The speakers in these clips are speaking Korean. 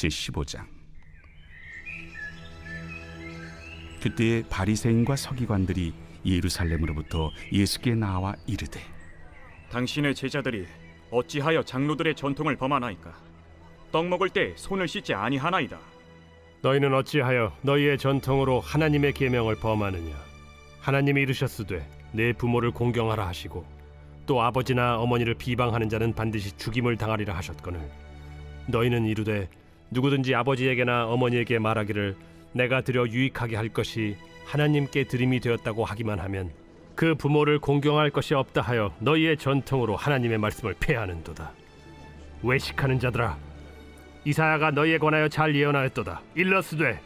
제15장. 그때에 바리새인과 서기관들이 예루살렘으로부터 예수께 나와 이르되, 당신의 제자들이 어찌하여 장로들의 전통을 범하나이까? 떡 먹을 때 손을 씻지 아니하나이다. 너희는 어찌하여 너희의 전통으로 하나님의 계명을 범하느냐? 하나님이 이르셨으되 내 부모를 공경하라 하시고 또 아버지나 어머니를 비방하는 자는 반드시 죽임을 당하리라 하셨거늘, 너희는 이르되 누구든지 아버지에게나 어머니에게 말하기를 내가 드려 유익하게 할 것이 하나님께 드림이 되었다고 하기만 하면 그 부모를 공경할 것이 없다 하여 너희의 전통으로 하나님의 말씀을 폐하는도다. 외식하는 자들아, 이사야가 너희에 관하여 잘 예언하였도다. 일러스되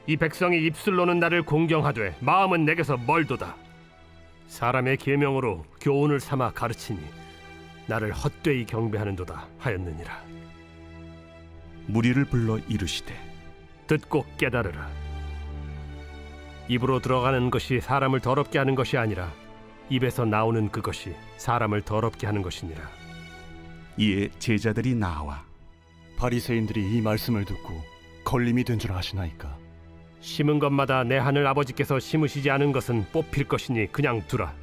이 백성이 입술로는 나를 공경하되 마음은 내게서 멀도다. 사람의 계명으로 교훈을 삼아 가르치니 나를 헛되이 경배하는도다 하였느니라. 무리를 불러 이르시되, 듣고 깨달으라. 입으로 들어가는 것이 사람을 더럽게 하는 것이 아니라 입에서 나오는 그것이 사람을 더럽게 하는 것이니라. 이에 제자들이 나와 바리새인들이 이 말씀을 듣고 걸림이 된 줄 아시나이까? 심은 것마다 내 하늘 아버지께서 심으시지 않은 것은 뽑힐 것이니 그냥 두라.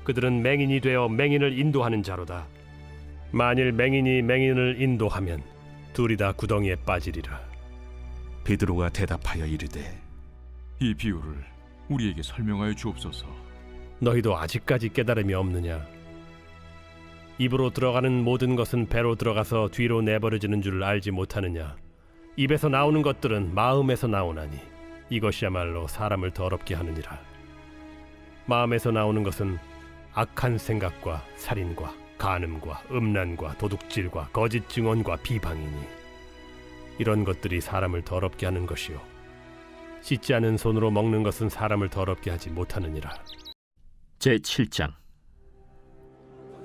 그들은 맹인이 되어 맹인을 인도하는 자로다. 만일 맹인이 맹인을 인도하면 둘이 다 구덩이에 빠지리라. 베드로가 대답하여 이르되, 이 비유를 우리에게 설명하여 주옵소서. 너희도 아직까지 깨달음이 없느냐? 입으로 들어가는 모든 것은 배로 들어가서 뒤로 내버려지는 줄 알지 못하느냐? 입에서 나오는 것들은 마음에서 나오나니 이것이야말로 사람을 더럽게 하느니라. 마음에서 나오는 것은 악한 생각과 살인과 간음과 음란과 도둑질과 거짓 증언과 비방이니 이런 것들이 사람을 더럽게 하는 것이요 씻지 않은 손으로 먹는 것은 사람을 더럽게 하지 못하느니라. 제7장.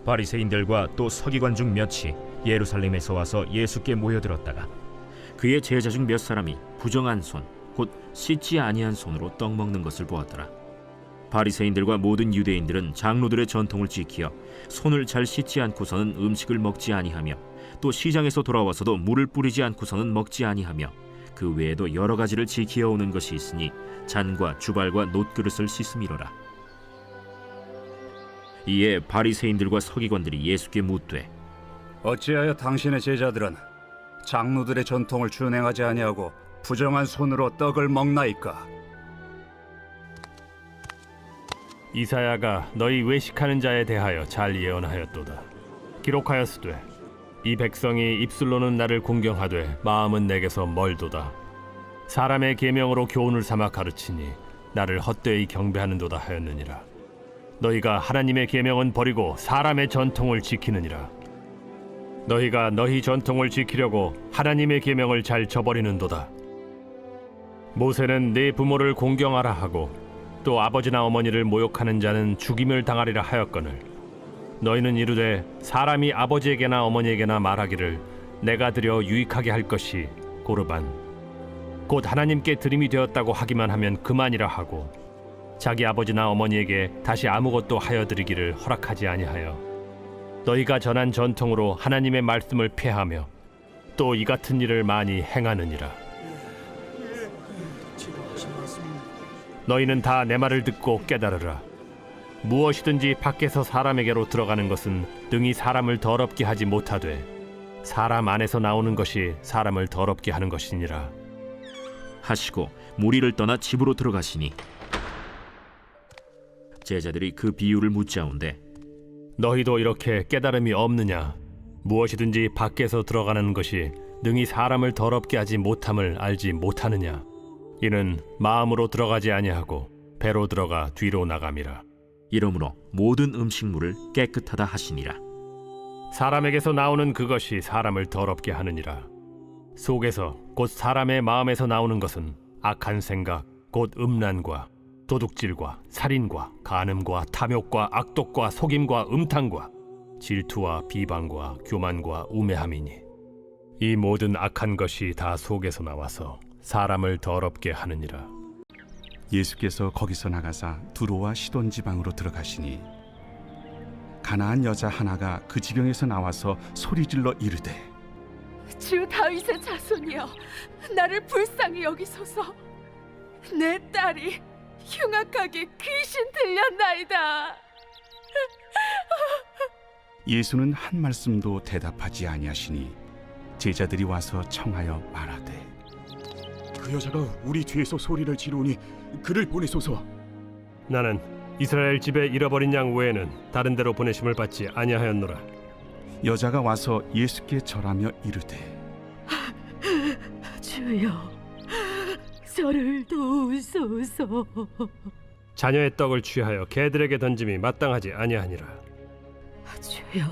바리새인들과 또 서기관 중 몇이 예루살렘에서 와서 예수께 모여들었다가 그의 제자 중 몇 사람이 부정한 손, 곧 씻지 아니한 손으로 떡 먹는 것을 보았더라. 바리새인들과 모든 유대인들은 장로들의 전통을 지키어 손을 잘 씻지 않고서는 음식을 먹지 아니하며 또 시장에서 돌아와서도 물을 뿌리지 않고서는 먹지 아니하며 그 외에도 여러 가지를 지키어 오는 것이 있으니 잔과 주발과 놋그릇을 씻음이로라. 이에 바리새인들과 서기관들이 예수께 묻되, 어찌하여 당신의 제자들은 장로들의 전통을 준행하지 아니하고 부정한 손으로 떡을 먹나이까? 이사야가 너희 외식하는 자에 대하여 잘 예언하였도다. 기록하였으되 이 백성이 입술로는 나를 공경하되 마음은 내게서 멀도다. 사람의 계명으로 교훈을 삼아 가르치니 나를 헛되이 경배하는도다 하였느니라. 너희가 하나님의 계명은 버리고 사람의 전통을 지키느니라. 너희가 너희 전통을 지키려고 하나님의 계명을 잘 저버리는도다. 모세는 네 부모를 공경하라 하고 또 아버지나 어머니를 모욕하는 자는 죽임을 당하리라 하였거늘, 너희는 이르되 사람이 아버지에게나 어머니에게나 말하기를 내가 드려 유익하게 할 것이 고르반 곧 하나님께 드림이 되었다고 하기만 하면 그만이라 하고 자기 아버지나 어머니에게 다시 아무것도 하여 드리기를 허락하지 아니하여 너희가 전한 전통으로 하나님의 말씀을 폐하며 또 이 같은 일을 많이 행하느니라. 너희는 다 내 말을 듣고 깨달으라. 무엇이든지 밖에서 사람에게로 들어가는 것은 능히 사람을 더럽게 하지 못하되 사람 안에서 나오는 것이 사람을 더럽게 하는 것이니라 하시고 무리를 떠나 집으로 들어가시니 제자들이 그 비유를 묻자온데, 너희도 이렇게 깨달음이 없느냐? 무엇이든지 밖에서 들어가는 것이 능히 사람을 더럽게 하지 못함을 알지 못하느냐? 이는 마음으로 들어가지 아니하고 배로 들어가 뒤로 나감이라. 이러므로 모든 음식물을 깨끗하다 하시니라. 사람에게서 나오는 그것이 사람을 더럽게 하느니라. 속에서 곧 사람의 마음에서 나오는 것은 악한 생각 곧 음란과 도둑질과 살인과 간음과 탐욕과 악독과 속임과 음탕과 질투와 비방과 교만과 우매함이니 이 모든 악한 것이 다 속에서 나와서 사람을 더럽게 하느니라. 예수께서 거기서 나가사 두로와 시돈 지방으로 들어가시니 가나안 여자 하나가 그 지경에서 나와서 소리질러 이르되, 주 다윗의 자손이여, 나를 불쌍히 여기소서. 내 딸이 흉악하게 귀신 들렸나이다. 예수는 한 말씀도 대답하지 아니하시니 제자들이 와서 청하여 말하되 그 여자가 우리 뒤에서 소리를 지르니 그를 보내소서. 나는 이스라엘 집에 잃어버린 양 외에는 다른 데로 보내심을 받지 아니하였노라. 여자가 와서 예수께 절하며 이르되 주여, 저를 도우소서. 자녀의 떡을 취하여 개들에게 던짐이 마땅하지 아니하니라. 주여,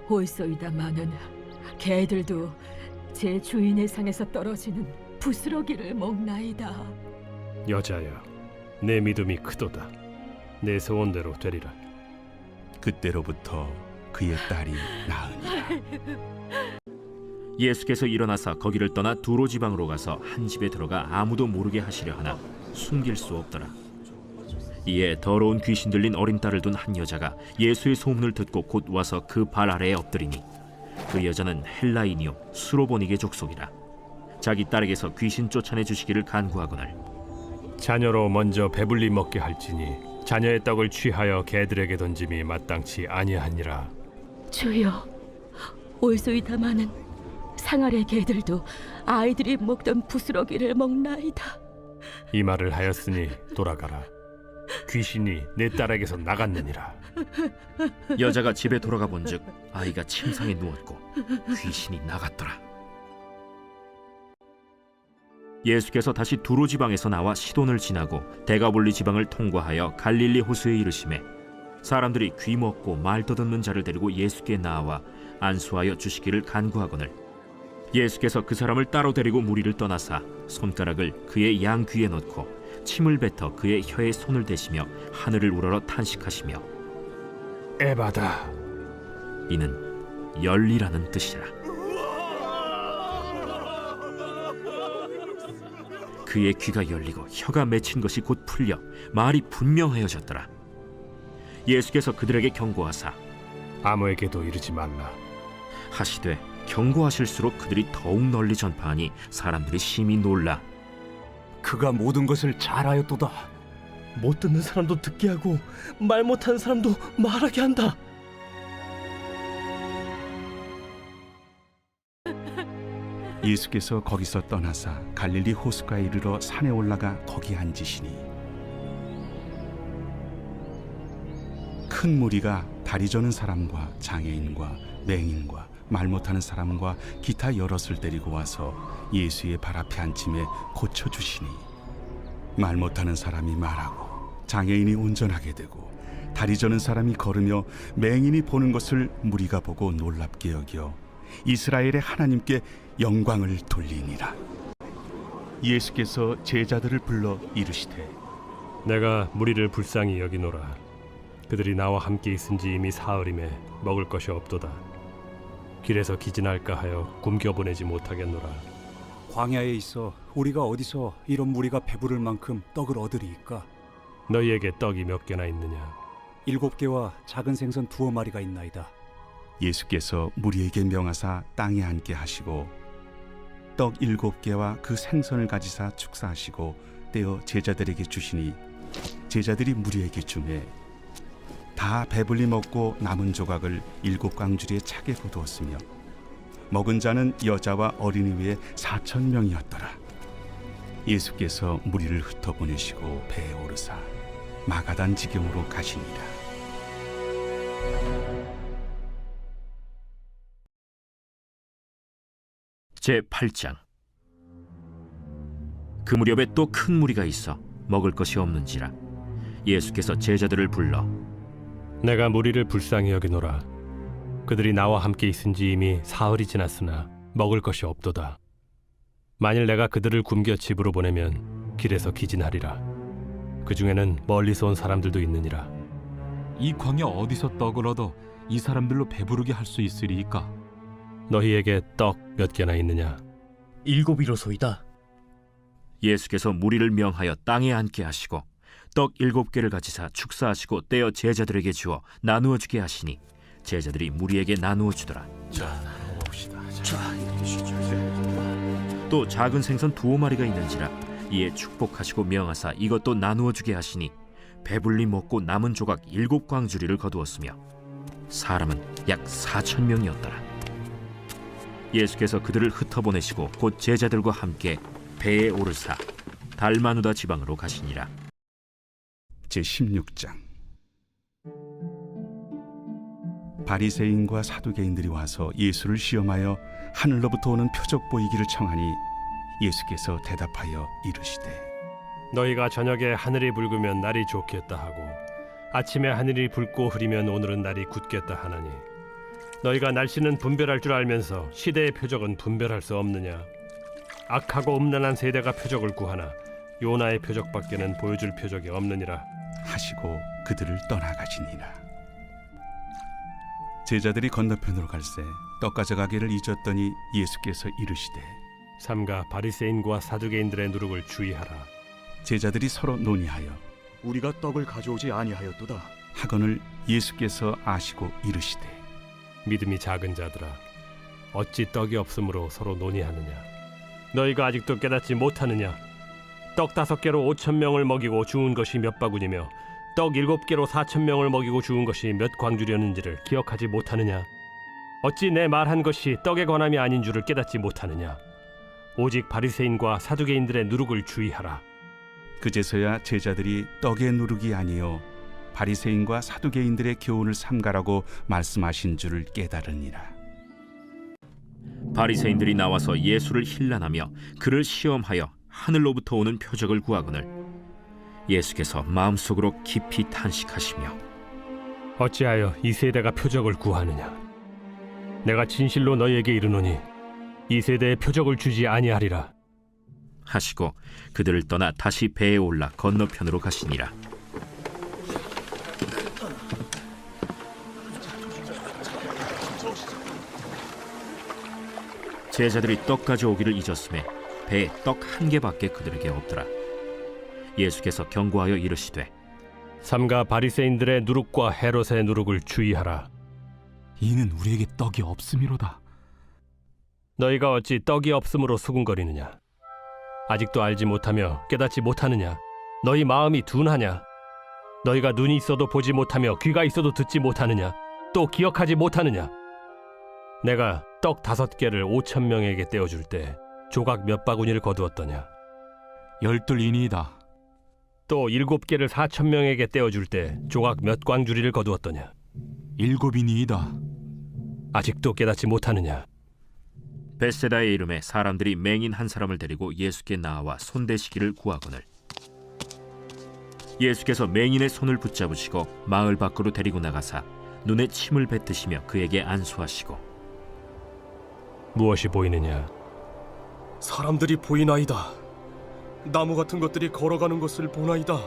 올소이다마는 개들도 제 주인의 상에서 떨어지는 부스러기를 먹나이다. 여자여, 내 믿음이 크도다. 내 소원대로 되리라. 그때로부터 그의 딸이 나으니라. 예수께서 일어나사 거기를 떠나 두로 지방으로 가서 한 집에 들어가 아무도 모르게 하시려 하나 숨길 수 없더라. 이에 더러운 귀신 들린 어린 딸을 둔 한 여자가 예수의 소문을 듣고 곧 와서 그 발 아래에 엎드리니 그 여자는 헬라인이요 수로보니게 족속이라. 자기 딸에게서 귀신 쫓아내 주시기를 간구하거늘 자녀로 먼저 배불리 먹게 할지니 자녀의 떡을 취하여 개들에게 던짐이 마땅치 아니하니라. 주여, 올소이다마는 상아래 개들도 아이들이 먹던 부스러기를 먹나이다. 이 말을 하였으니 돌아가라. 귀신이 내 딸에게서 나갔느니라. 여자가 집에 돌아가 본즉 아이가 침상에 누웠고 귀신이 나갔더라. 예수께서 다시 두로 지방에서 나와 시돈을 지나고 데가볼리 지방을 통과하여 갈릴리 호수에 이르시매 사람들이 귀 먹고 말 떠듣는 자를 데리고 예수께 나와 안수하여 주시기를 간구하거늘 예수께서 그 사람을 따로 데리고 무리를 떠나사 손가락을 그의 양 귀에 넣고 침을 뱉어 그의 혀에 손을 대시며 하늘을 우러러 탄식하시며 에바다. 이는 열리라는 뜻이라. 그의 귀가 열리고 혀가 맺힌 것이 곧 풀려 말이 분명하여졌더라. 예수께서 그들에게 경고하사 아무에게도 이르지 말라. 하시되 경고하실수록 그들이 더욱 널리 전파하니 사람들이 심히 놀라 그가 모든 것을 잘하였도다. 못 듣는 사람도 듣게 하고 말 못하는 사람도 말하게 한다. 예수께서 거기서 떠나사 갈릴리 호수가에 이르러 산에 올라가 거기 앉으시니 큰 무리가 다리 저는 사람과 장애인과 맹인과 말 못하는 사람과 기타 여럿을 데리고 와서 예수의 발 앞에 앉힘에 고쳐주시니 말 못하는 사람이 말하고 장애인이 운전하게 되고 다리 저는 사람이 걸으며 맹인이 보는 것을 무리가 보고 놀랍게 여겨 이스라엘의 하나님께 영광을 돌리니라. 예수께서 제자들을 불러 이르시되 내가 무리를 불쌍히 여기노라. 그들이 나와 함께 있은지 이미 사흘임에 먹을 것이 없도다. 길에서 기진할까 하여 굶겨보내지 못하겠노라. 광야에 있어 우리가 어디서 이런 무리가 배부를 만큼 떡을 얻으리이까? 너희에게 떡이 몇 개나 있느냐? 7개와 작은 생선 2마리가 있나이다. 예수께서 무리에게 명하사 땅에 앉게 하시고 떡 7개와 그 생선을 가지사 축사하시고 떼어 제자들에게 주시니 제자들이 무리에게 주매 다 배불리 먹고 남은 조각을 7광주리에 차게 거두었으며 먹은 자는 여자와 어린이 외에 4,000명이었더라. 예수께서 무리를 흩어보내시고 배에 오르사 마가단 지경으로 가시니라. 제8장. 그 무렵에 또 큰 무리가 있어 먹을 것이 없는지라 예수께서 제자들을 불러 내가 무리를 불쌍히 여기노라. 그들이 나와 함께 있은지 이미 사흘이 지났으나 먹을 것이 없도다. 만일 내가 그들을 굶겨 집으로 보내면 길에서 기진하리라. 그 중에는 멀리서 온 사람들도 있느니라. 이 광야 어디서 떡을 얻어 이 사람들로 배부르게 할 수 있으리이까? 너희에게 떡 몇 개나 있느냐? 7이로소이다. 예수께서 무리를 명하여 땅에 앉게 하시고 떡 7개를 가지사 축사하시고 떼어 제자들에게 주어 나누어 주게 하시니 제자들이 무리에게 나누어 주더라. 또 작은 생선 2마리가 있는지라 이에 축복하시고 명하사 이것도 나누어 주게 하시니 배불리 먹고 남은 조각 7광주리를 거두었으며 사람은 약 4,000명이었더라. 예수께서 그들을 흩어보내시고 곧 제자들과 함께 배에 오르사 달마누다 지방으로 가시니라. 제16장. 바리새인과 사두개인들이 와서 예수를 시험하여 하늘로부터 오는 표적 보이기를 청하니 예수께서 대답하여 이르시되 너희가 저녁에 하늘이 붉으면 날이 좋겠다 하고 아침에 하늘이 붉고 흐리면 오늘은 날이 굳겠다 하나니 너희가 날씨는 분별할 줄 알면서 시대의 표적은 분별할 수 없느냐? 악하고 음란한 세대가 표적을 구하나 요나의 표적밖에는 보여줄 표적이 없느니라 하시고 그들을 떠나가시니라. 제자들이 건너편으로 갈새 떡 가져가기를 잊었더니 예수께서 이르시되 삼가 바리새인과 사두개인들의 누룩을 주의하라. 제자들이 서로 논의하여 우리가 떡을 가져오지 아니하였도다. 하거늘 예수께서 아시고 이르시되 믿음이 작은 자들아 어찌 떡이 없으므로 서로 논의하느냐? 너희가 아직도 깨닫지 못하느냐? 떡 5개로 5,000명을 먹이고 주운 것이 몇 바구니며 떡 7개로 4,000명을 먹이고 주운 것이 몇 광주렸는지를 기억하지 못하느냐? 어찌 내 말한 것이 떡에 관함이 아닌 줄을 깨닫지 못하느냐? 오직 바리새인과 사두개인들의 누룩을 주의하라. 그제서야 제자들이 떡의 누룩이 아니요 바리새인과 사두개인들의 교훈을 삼가라고 말씀하신 줄을 깨달으니라. 바리새인들이 나와서 예수를 힐난하며 그를 시험하여 하늘로부터 오는 표적을 구하거늘 예수께서 마음속으로 깊이 탄식하시며 어찌하여 이 세대가 표적을 구하느냐? 내가 진실로 너희에게 이르노니 이 세대에 표적을 주지 아니하리라. 하시고 그들을 떠나 다시 배에 올라 건너편으로 가시니라. 제자들이 떡 가져오기를 잊었음에 배에 떡 1개밖에 그들에게 없더라. 예수께서 경고하여 이르시되 삼가 바리새인들의 누룩과 헤롯의 누룩을 주의하라. 이는 우리에게 떡이 없음이로다. 너희가 어찌 떡이 없음으로 수군거리느냐? 아직도 알지 못하며 깨닫지 못하느냐? 너희 마음이 둔하냐? 너희가 눈이 있어도 보지 못하며 귀가 있어도 듣지 못하느냐? 또 기억하지 못하느냐? 내가 떡 5개를 5,000명에게 떼어줄 때 조각 몇 바구니를 거두었더냐? 12이니이다. 또 7개를 4,000명에게 떼어줄 때 조각 몇 광주리를 거두었더냐? 7이니이다. 아직도 깨닫지 못하느냐? 벳세다의 이름에 사람들이 맹인 한 사람을 데리고 예수께 나와 손대시기를 구하거늘 예수께서 맹인의 손을 붙잡으시고 마을 밖으로 데리고 나가사 눈에 침을 뱉으시며 그에게 안수하시고 무엇이 보이느냐? 사람들이 보이나이다. 나무 같은 것들이 걸어가는 것을 보나이다.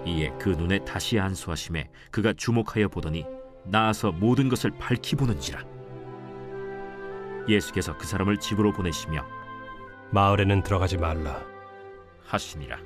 이에 그 눈에 다시 안수하심에 그가 주목하여 보더니 나아서 모든 것을 밝히 보는지라. 예수께서 그 사람을 집으로 보내시며 마을에는 들어가지 말라 하시니라.